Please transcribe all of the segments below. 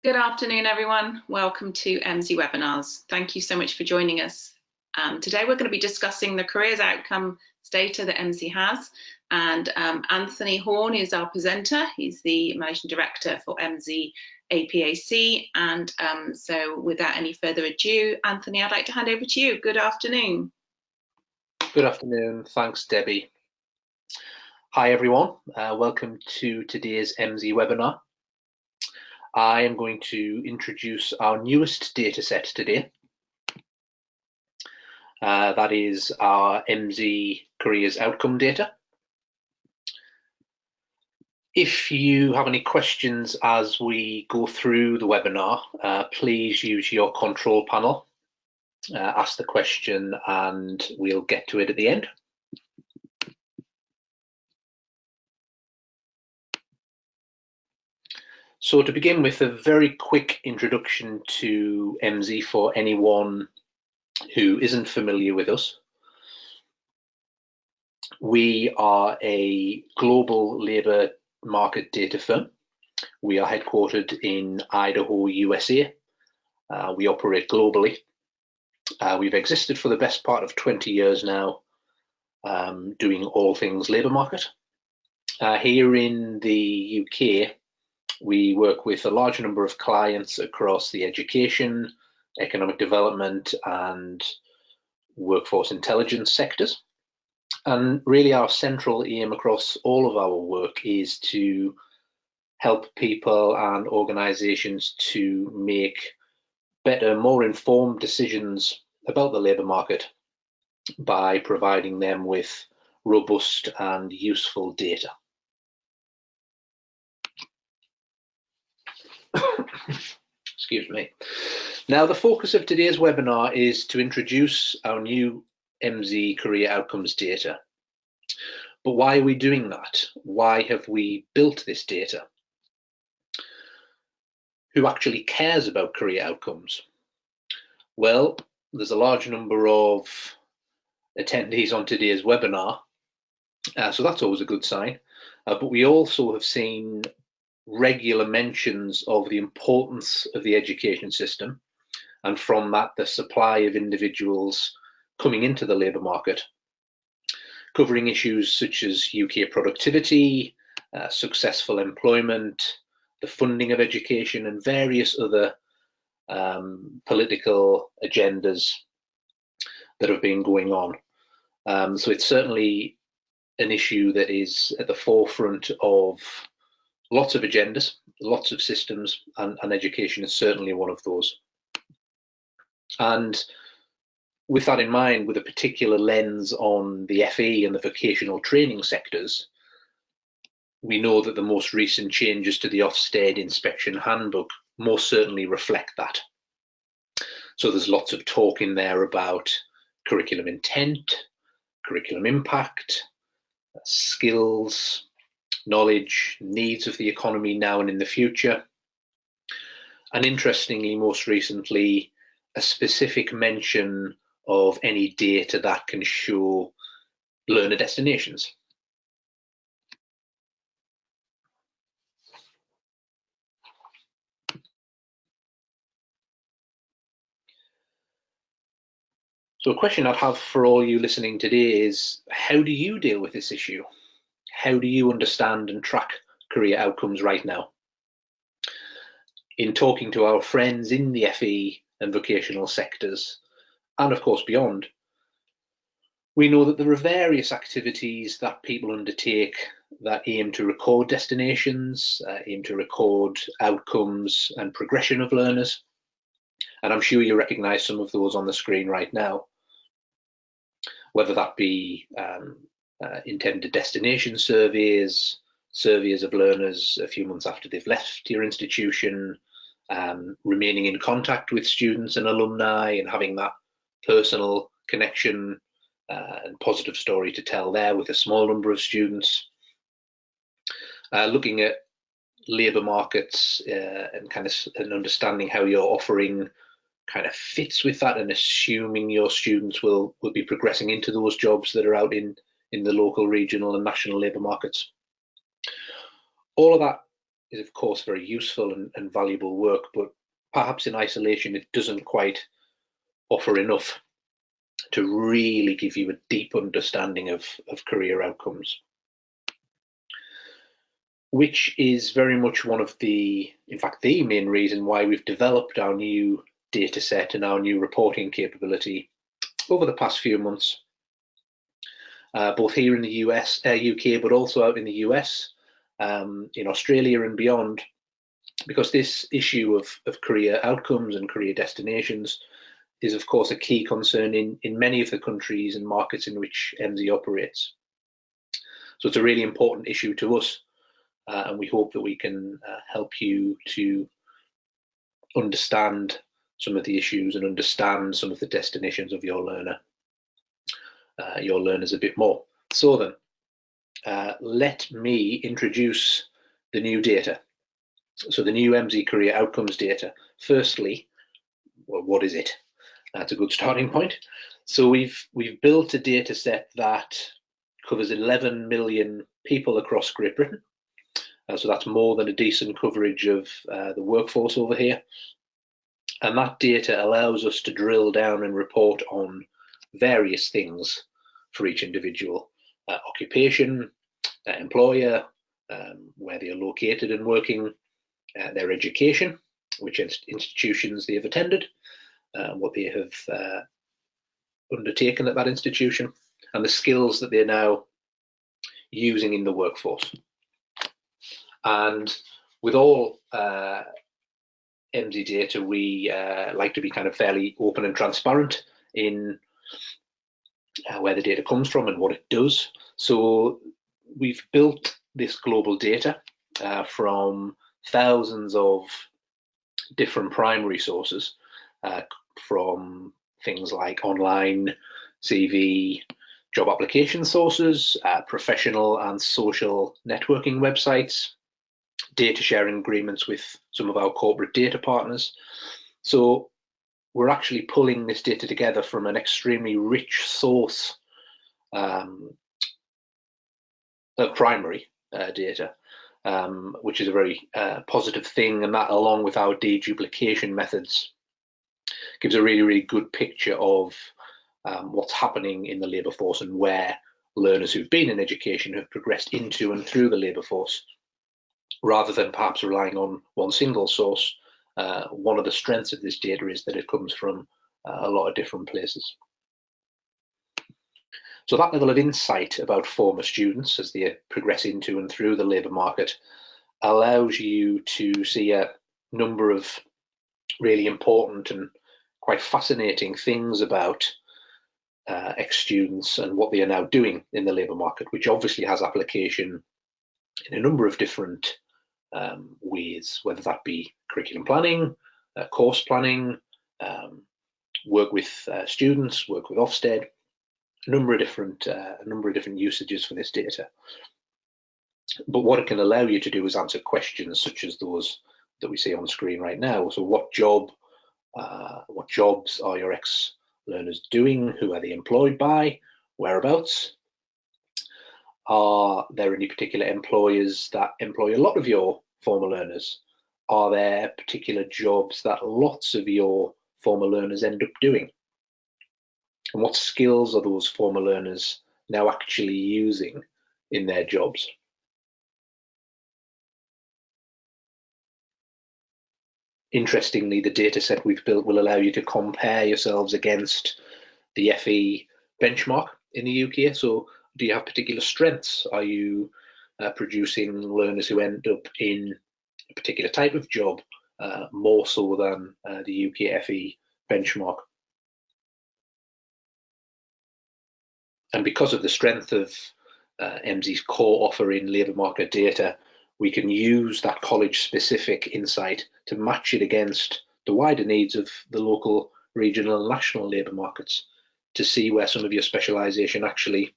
Good afternoon, everyone. Welcome to Emsi webinars. Thank you so much for joining us. Today we're going to be discussing the careers outcomes data that Emsi has, and Anthony Horn is our presenter. He's the Managing Director for Emsi APAC, and so without any further ado, Anthony, I'd like to hand over to you. Good afternoon. Good afternoon. Thanks, Debbie. Hi, everyone. Welcome to today's Emsi webinar. I am going to introduce our newest data set today. That is our Emsi careers outcome data. If you have any questions as we go through the webinar, please use your control panel, ask the question, and we'll get to it at the end. So to begin with, a very quick introduction to Emsi for anyone who isn't familiar with us. We are a global labour market data firm. We are headquartered in Idaho, USA. We operate globally. We've existed for the best part of 20 years now, doing all things labour market. Here in the UK, we work with a large number of clients across the education, economic development and workforce intelligence sectors. And really our central aim across all of our work is to help people and organisations to make better, more informed decisions about the labour market by providing them with robust and useful data. Excuse me. Now, the focus of today's webinar is to introduce our new Emsi career outcomes data. But why are we doing that? Why have we built this data? Who actually cares about career outcomes? Well, there's a large number of attendees on today's webinar, so that's always a good sign. But we also have seen regular mentions of the importance of the education system, and from that the supply of individuals coming into the labour market, covering issues such as UK productivity, successful employment, the funding of education and various other political agendas that have been going on. So it's certainly an issue that is at the forefront of lots of agendas, lots of systems, and education is certainly one of those. And with that in mind, with a particular lens on the FE and the vocational training sectors, we know that the most recent changes to the Ofsted inspection handbook most certainly reflect that. So there's lots of talk in there about curriculum intent, curriculum impact, skills, knowledge, needs of the economy now and in the future. And interestingly, most recently, a specific mention of any data that can show learner destinations. So a question I'd have for all you listening today is, how do you deal with this issue? How do you understand and track career outcomes right now? In talking to our friends in the FE and vocational sectors, and of course beyond, we know that there are various activities that people undertake that aim to record destinations, aim to record outcomes and progression of learners. And I'm sure you recognise some of those on the screen right now, whether that be intended destination surveys, surveys of learners a few months after they've left your institution, remaining in contact with students and alumni and having that personal connection and positive story to tell there with a small number of students, looking at labour markets and kind of understanding how your offering kind of fits with that, and assuming your students will be progressing into those jobs that are out in the local, regional and national labour markets. All of that is of course very useful and valuable work, but perhaps in isolation it doesn't quite offer enough to really give you a deep understanding of career outcomes, which is very much one of the, in fact, the main reason why we've developed our new data set and our new reporting capability over the past few months, both here in the UK, but also out in the US, in Australia and beyond, because this issue of career outcomes and career destinations is of course a key concern in many of the countries and markets in which Emsi operates. So it's a really important issue to us, and we hope that we can help you to understand some of the issues and understand some of the destinations of your learners a bit more. So then, let me introduce the new data. So the new Emsi career outcomes data. Firstly, well, what is it? That's a good starting point. So we've built a data set that covers 11 million people across Great Britain. So that's more than a decent coverage of the workforce over here. And that data allows us to drill down and report on various things for each individual: occupation, employer, where they are located and working, their education, which institutions they have attended, what they have undertaken at that institution, and the skills that they're now using in the workforce. And with all Emsi data, we like to be kind of fairly open and transparent in where the data comes from and what it does. So we've built this global data from thousands of different primary sources, from things like online CV, job application sources, professional and social networking websites, data sharing agreements with some of our corporate data partners. So we're actually pulling this data together from an extremely rich source of primary data, which is a very positive thing, and that, along with our deduplication methods, gives a really, really good picture of what's happening in the labour force and where learners who've been in education have progressed into and through the labour force, rather than perhaps relying on one single source. One of the strengths of this data is that it comes from a lot of different places. So that level of insight about former students as they progress into and through the labour market allows you to see a number of really important and quite fascinating things about ex-students and what they are now doing in the labour market, which obviously has application in a number of different ways, whether that be curriculum planning, course planning, work with students, work with Ofsted, a number of different usages for this data. But what it can allow you to do is answer questions such as those that we see on the screen right now. So what jobs are your ex-learners doing? Who are they employed by? Whereabouts? Are there any particular employers that employ a lot of your former learners? Are there particular jobs that lots of your former learners end up doing? And what skills are those former learners now actually using in their jobs? Interestingly, the data set we've built will allow you to compare yourselves against the FE benchmark in the UK. So do you have particular strengths? Are you producing learners who end up in a particular type of job more so than the UK FE benchmark? And because of the strength of Emsi's core offer in labour market data, we can use that college-specific insight to match it against the wider needs of the local, regional and national labour markets to see where some of your specialisation actually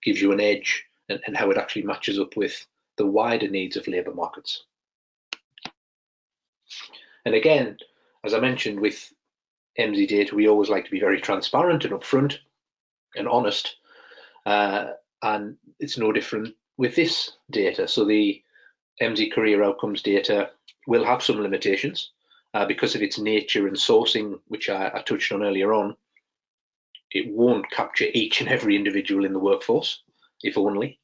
gives you an edge and how it actually matches up with the wider needs of labour markets. And again, as I mentioned, with Emsi data, we always like to be very transparent and upfront and honest, and it's no different with this data. So the Emsi career outcomes data will have some limitations because of its nature and sourcing, which I touched on earlier on. It won't capture each and every individual in the workforce, if only.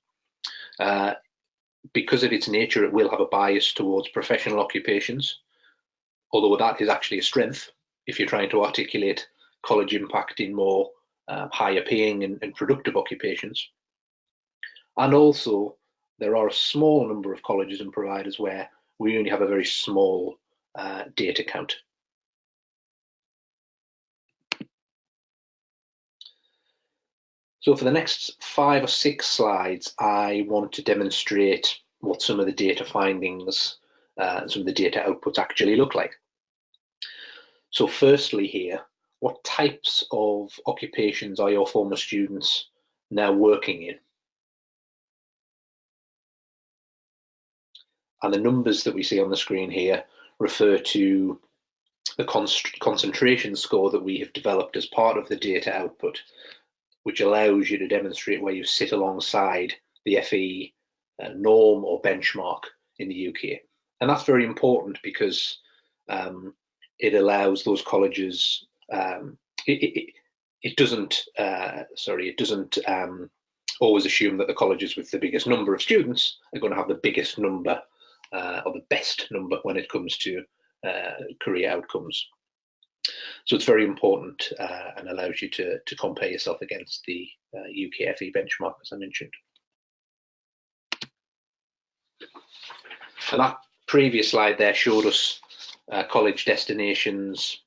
Because of its nature, it will have a bias towards professional occupations, although that is actually a strength if you're trying to articulate college impact in more higher paying and productive occupations. And also, there are a small number of colleges and providers where we only have a very small data count. So for the next 5 or 6 slides, I want to demonstrate what some of the data findings and some of the data outputs actually look like. So firstly here, what types of occupations are your former students now working in? And the numbers that we see on the screen here refer to the concentration score that we have developed as part of the data output, which allows you to demonstrate where you sit alongside the FE norm or benchmark in the UK. And that's very important because it allows those colleges, it doesn't always assume that the colleges with the biggest number of students are going to have the biggest number or the best number when it comes to career outcomes. So it's very important and allows you to compare yourself against the UK FE benchmark, as I mentioned. And that previous slide there showed us college destinations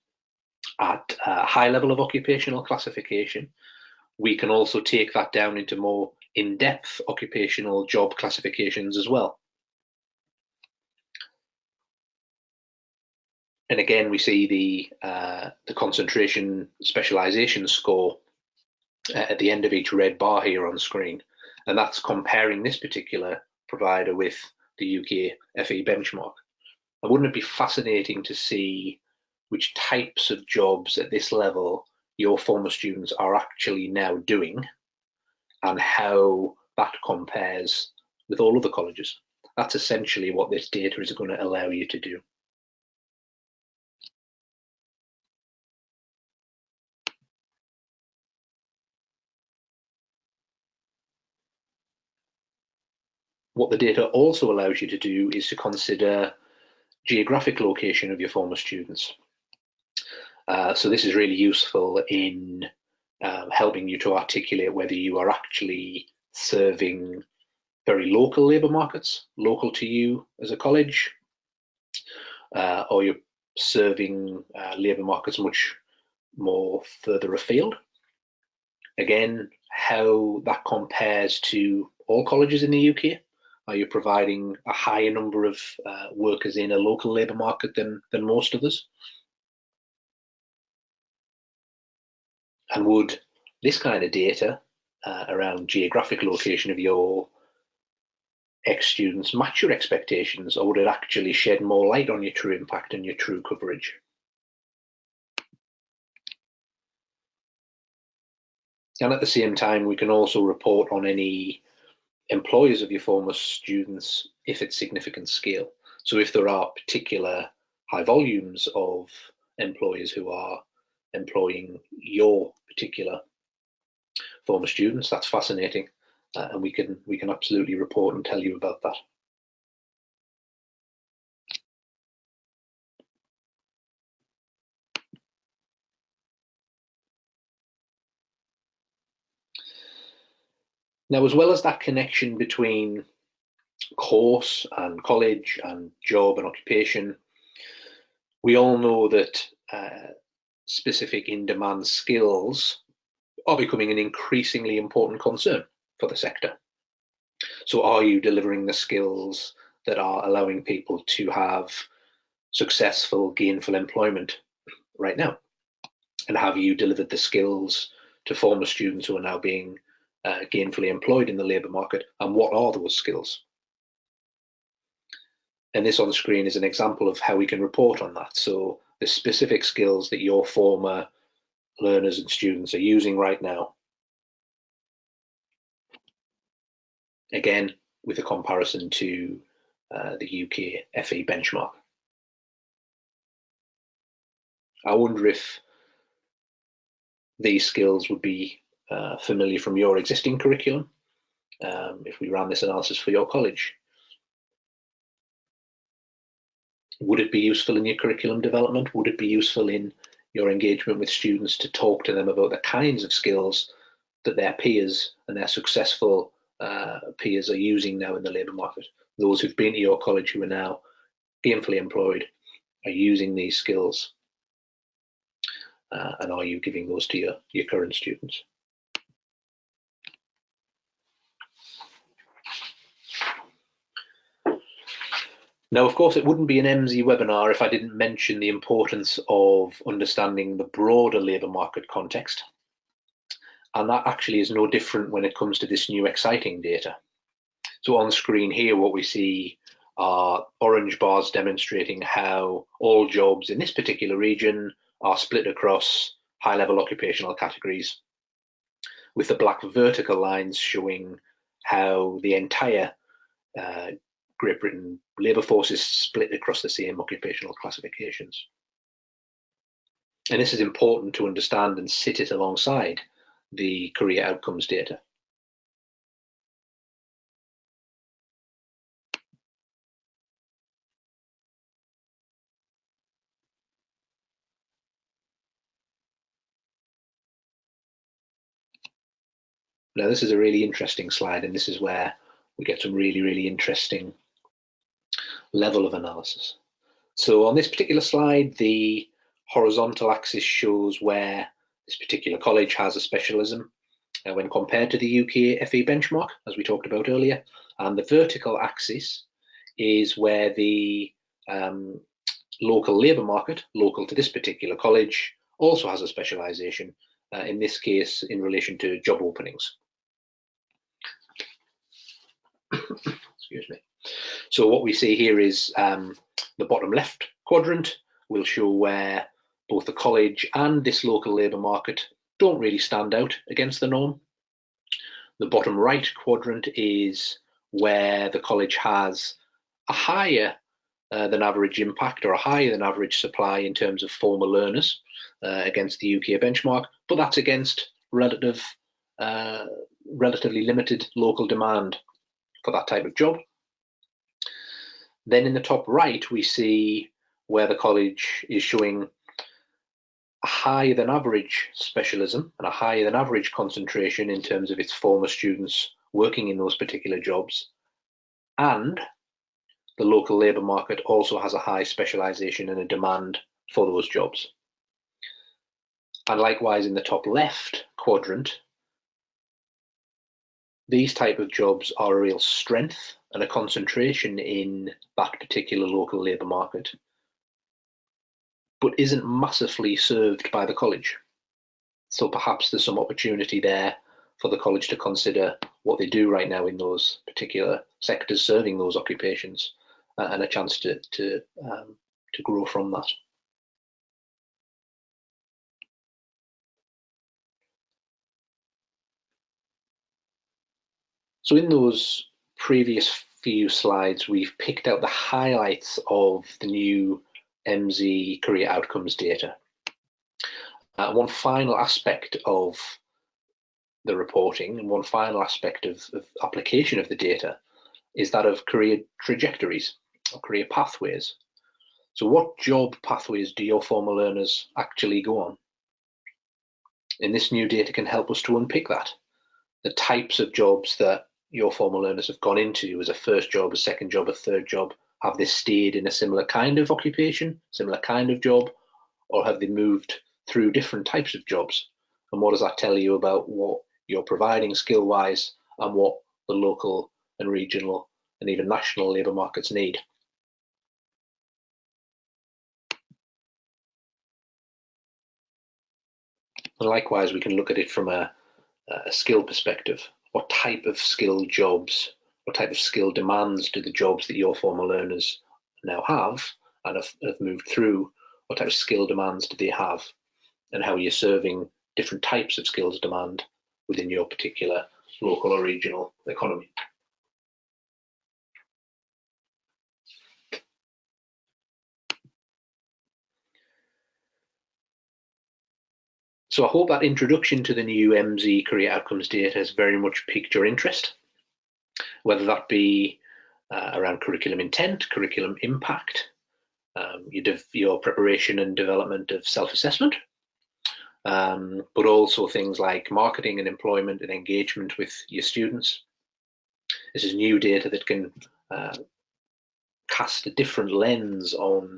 at a high level of occupational classification. We can also take that down into more in-depth occupational job classifications as well. And again, we see the concentration specialization score at the end of each red bar here on screen. And that's comparing this particular provider with the UK FE benchmark. And wouldn't it be fascinating to see which types of jobs at this level your former students are actually now doing and how that compares with all other colleges? That's essentially what this data is going to allow you to do. What the data also allows you to do is to consider geographic location of your former students. So this is really useful in helping you to articulate whether you are actually serving very local labour markets, local to you as a college, or you're serving labour markets much more further afield. Again, how that compares to all colleges in the UK. Are you providing a higher number of workers in a local labour market than most others? And would this kind of data around geographic location of your ex-students match your expectations, or would it actually shed more light on your true impact and your true coverage? And at the same time, we can also report on any employers of your former students if it's significant scale. So if there are particular high volumes of employers who are employing your particular former students, that's fascinating, and we can absolutely report and tell you about that. Now, as well as that connection between course and college and job and occupation, we all know that specific in-demand skills are becoming an increasingly important concern for the sector. So are you delivering the skills that are allowing people to have successful, gainful employment right now? And have you delivered the skills to former students who are now being gainfully employed in the labour market? And what are those skills? And this on screen is an example of how we can report on that. So the specific skills that your former learners and students are using right now. Again, with a comparison to the UK FE benchmark. I wonder if these skills would be familiar from your existing curriculum, if we ran this analysis for your college. Would it be useful in your curriculum development? Would it be useful in your engagement with students to talk to them about the kinds of skills that their peers and their successful peers are using now in the labour market? Those who've been to your college who are now gainfully employed are using these skills, and are you giving those to your current students? Now, of course, it wouldn't be an Emsi webinar if I didn't mention the importance of understanding the broader labour market context. And that actually is no different when it comes to this new exciting data. So on screen here, what we see are orange bars demonstrating how all jobs in this particular region are split across high-level occupational categories, with the black vertical lines showing how the entire Great Britain labour force is split across the same occupational classifications. And this is important to understand and sit it alongside the career outcomes data. Now, this is a really interesting slide, and this is where we get some really interesting level of analysis. So on this particular slide, the horizontal axis shows where this particular college has a specialism when compared to the UK FE benchmark, as we talked about earlier. And the vertical axis is where the local labour market, local to this particular college, also has a specialisation, in this case in relation to job openings. Excuse me. So what we see here is the bottom left quadrant will show where both the college and this local labour market don't really stand out against the norm. The bottom right quadrant is where the college has a higher than average impact or a higher than average supply in terms of former learners against the UK benchmark, but that's against relatively limited local demand for that type of job. Then in the top right, we see where the college is showing a higher than average specialism and a higher than average concentration in terms of its former students working in those particular jobs. And the local labour market also has a high specialisation and a demand for those jobs. And likewise, in the top left quadrant, these type of jobs are a real strength and a concentration in that particular local labour market, but isn't massively served by the college. So perhaps there's some opportunity there for the college to consider what they do right now in those particular sectors serving those occupations, and a chance to grow from that. So in those previous few slides, we've picked out the highlights of the new Emsi career outcomes data. One final aspect of the reporting and one final aspect of application of the data is that of career trajectories or career pathways. So what job pathways do your former learners actually go on? And this new data can help us to unpick that. The types of jobs that your former learners have gone into as a first job, a second job, a third job, have they stayed in a similar kind of occupation, similar kind of job, or have they moved through different types of jobs? And what does that tell you about what you're providing skill-wise and what the local and regional and even national labour markets need? And likewise, we can look at it from a skill perspective. What type of skill jobs, what type of skill demands do the jobs that your former learners now have and have moved through, what type of skill demands do they have, and how are you serving different types of skills demand within your particular local or regional economy? So I hope that introduction to the new Emsi career outcomes data has very much piqued your interest, whether that be around curriculum intent, curriculum impact, your preparation and development of self-assessment, but also things like marketing and employment and engagement with your students. This is new data that can cast a different lens on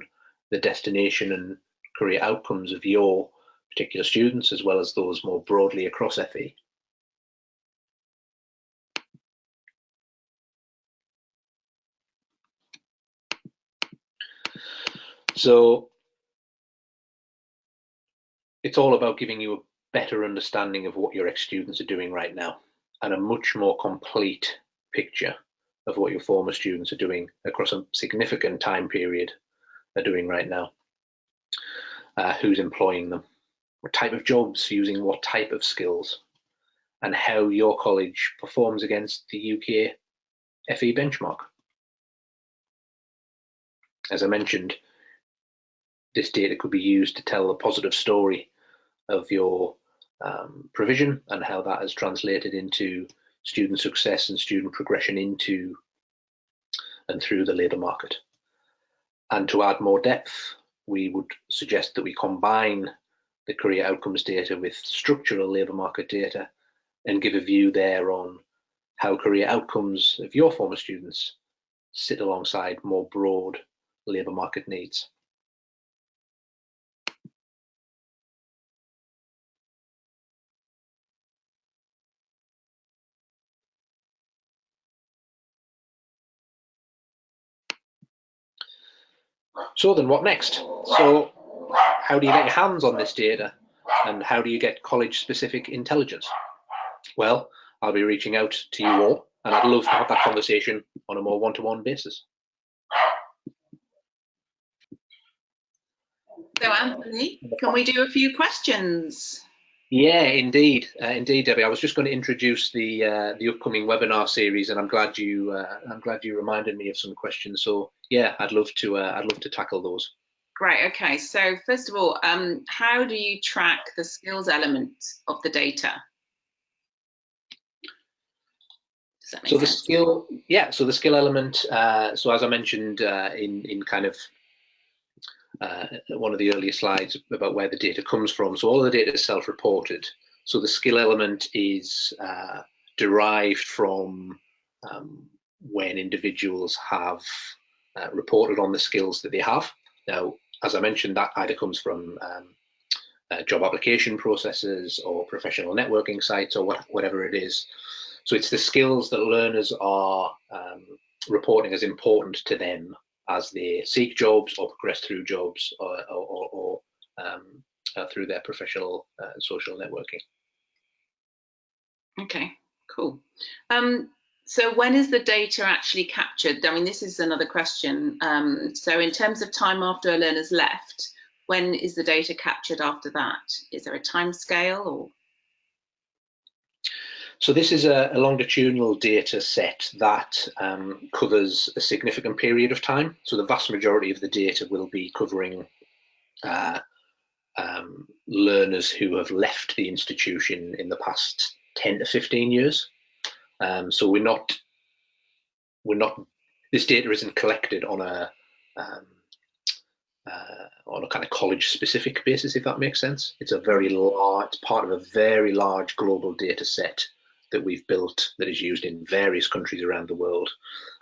the destination and career outcomes of your particular students, as well as those more broadly across FE. So it's all about giving you a better understanding of what your ex-students are doing right now, and a much more complete picture of what your former students are doing across a significant time period are doing right now. Who's employing them, what type of jobs, using what type of skills, and how your college performs against the UK FE benchmark. As I mentioned, this data could be used to tell a positive story of your provision and how that has translated into student success and student progression into and through the labour market. And to add more depth, we would suggest that we combine the career outcomes data with structural labour market data and give a view there on how career outcomes of your former students sit alongside more broad labour market needs. So then what next? So how do you get your hands on this data, and how do you get college specific intelligence? Well, I'll be reaching out to you all, and I'd love to have that conversation on a more one-to-one basis. So Anthony, can we do a few questions? Yeah, indeed, Debbie. I was just going to introduce the upcoming webinar series, and I'm glad you reminded me of some questions. So yeah, I'd love to tackle those. Great. Okay. So first of all, how do you track the skills element of the data? Does that make sense? So the skill element. So as I mentioned in kind of one of the earlier slides about where the data comes from. So all of the data is self-reported. So the skill element is derived from when individuals have reported on the skills that they have. Now, as I mentioned, that either comes from job application processes or professional networking sites or whatever it is. So it's the skills that learners are reporting as important to them as they seek jobs or progress through jobs or through their professional and social networking. Okay, cool. So when is the data actually captured? I mean, this is another question. So in terms of time after a learner's left, when is the data captured after that? Is there a time scale or? So this is a longitudinal data set that covers a significant period of time. So the vast majority of the data will be covering learners who have left the institution in the past 10 to 15 years. So this data isn't collected on a kind of college specific basis, if that makes sense. It's part of a very large global data set that we've built that is used in various countries around the world.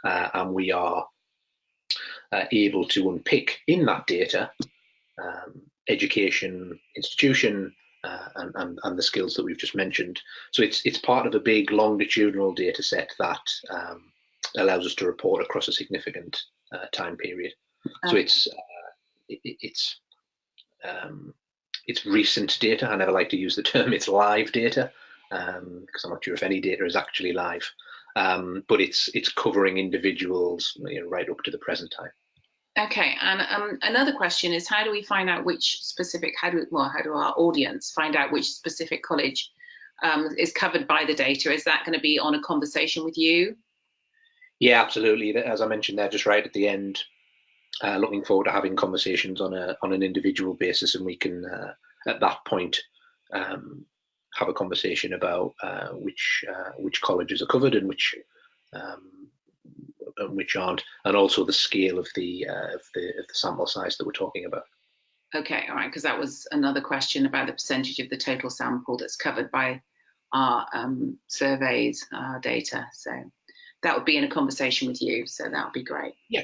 And we are able to unpick in that data education, institution, and the skills that we've just mentioned. So it's part of a big longitudinal data set that allows us to report across a significant time period. So it's recent data. I never like to use the term it's live data because I'm not sure if any data is actually live, but it's covering individuals right up to the present time. Okay, and another question is, how do we find out which specific, how do our audience find out which specific college is covered by the data? Is that going to be on a conversation with you? Yeah, absolutely. As I mentioned there, just right at the end, looking forward to having conversations on an individual basis, and we can at that point have a conversation about which colleges are covered and which aren't, and also the scale of the sample size that we're talking about. Okay, all right, because that was another question about the percentage of the total sample that's covered by our surveys, our data. So that would be in a conversation with you. So that would be great. Yeah.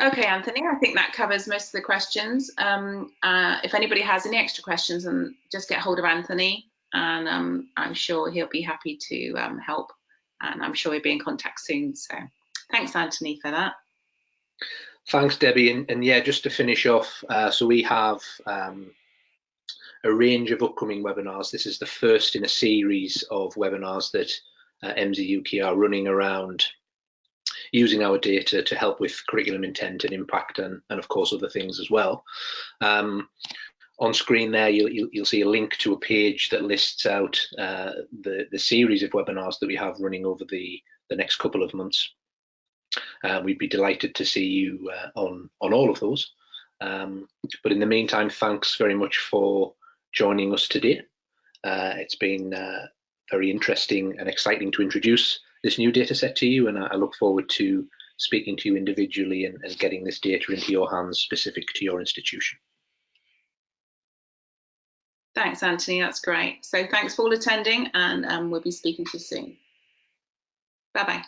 Okay, Anthony, I think that covers most of the questions. If anybody has any extra questions, then just get hold of Anthony, and I'm sure he'll be happy to help. And I'm sure he'll be in contact soon. So thanks, Anthony, for that. Thanks, Debbie. And yeah, just to finish off, so we have a range of upcoming webinars. This is the first in a series of webinars that Emsi UK are running around using our data to help with curriculum intent and impact, and of course other things as well. On screen there, you'll see a link to a page that lists out the series of webinars that we have running over the next couple of months. We'd be delighted to see you on all of those. But in the meantime, thanks very much for joining us today. It's been very interesting and exciting to introduce this new data set to you, and I look forward to speaking to you individually and getting this data into your hands specific to your institution. Thanks, Anthony, that's great. So thanks for all attending, and we'll be speaking to you soon. Bye-bye.